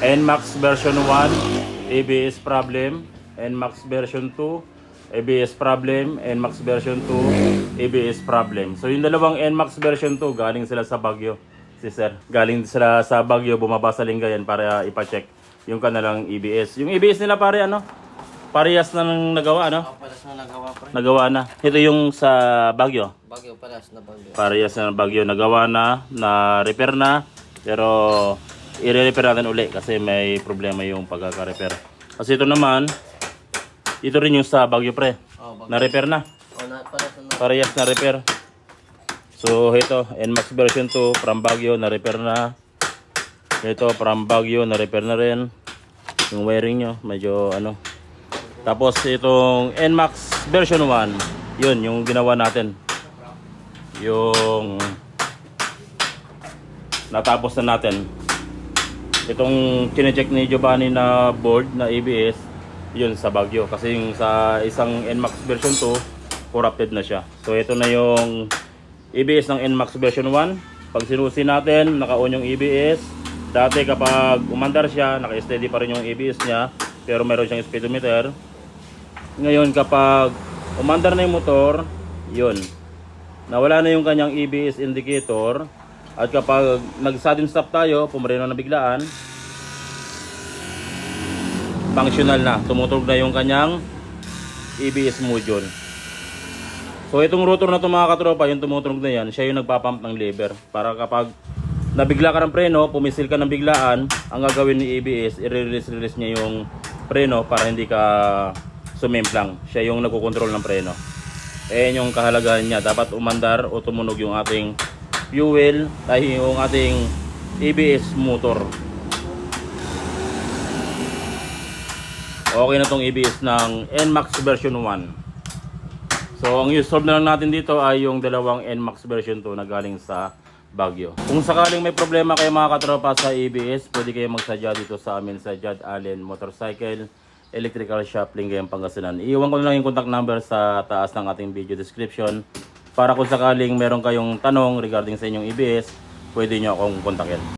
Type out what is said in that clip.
NMAX version 1, ABS problem. NMAX version 2, ABS problem. NMAX version 2, ABS problem. So yung dalawang NMAX version 2, galing sila sa Baguio. Si sir, galing sila sa Baguio, bumaba sa Lingayen para ipa-check yung kanilang ABS. Yung ABS nila pare ano? Parehas na nang nagawa ano? Paras na nagawa pre. Nagawa na. Ito yung sa Baguio. Bagyo, paras na bagyo. Parehas na ng Baguio, nagawa na repair na. Pero i-repair natin uli kasi may problema yung pagkaka-repair. Kasi ito naman, ito rin yung sa Baguio pre. Oh, bagyo. Na-repair na. Oh, paras na. Parehas na repair. So ito, NMAX version 2 from Baguio, na-repair na. Ito from Baguio, na-repair na rin. Yung wiring nyo, medyo ano. Tapos itong NMAX version 1, yun yung ginawa natin. Yung natapos na natin. Itong chinecheck ni Giovanni na board na ABS, yun sa Baguio. Kasi yung sa isang NMAX version 2, corrupted na siya. So ito na yung ABS ng NMAX version 1. Pag sinusi natin, naka-on yung ABS. Dati kapag umandar siya, naka-steady pa rin yung ABS niya, pero meron siyang speedometer. Ngayon kapag umandar na yung motor, yun, nawala na yung kanyang ABS indicator. At kapag nag-sudden stop tayo, pumarino na biglaan, functional na, tumutunog na yung kanyang ABS module. So itong rotor na ito mga katropa, yung tumutunog na yan, siya yung nagpapump ng lever. Para kapag nabigla ka ng preno, pumisil ka ng biglaan, ang gagawin ni ABS, i-release niya yung preno para hindi ka sumimplang. Siya yung nagkokontrol ng preno. Ayan yung kahalagahan niya. Dapat umandar o tumunog yung ating fuel, ay yung ating ABS motor. Okay na tong ABS ng NMAX version 1. So ang use solve na lang natin dito ay yung dalawang NMAX version 2 na galing sa Baguio. Kung sakaling may problema kayo mga katropa sa ABS, pwede kayo magsadya dito sa amin sa Jad Allen Motorcycle Electrical Shop, Lingayen, Pangasinan. Iiwan ko na lang yung contact number sa taas ng ating video description para kung sakaling meron kayong tanong regarding sa inyong ABS, pwede nyo akong kontakin.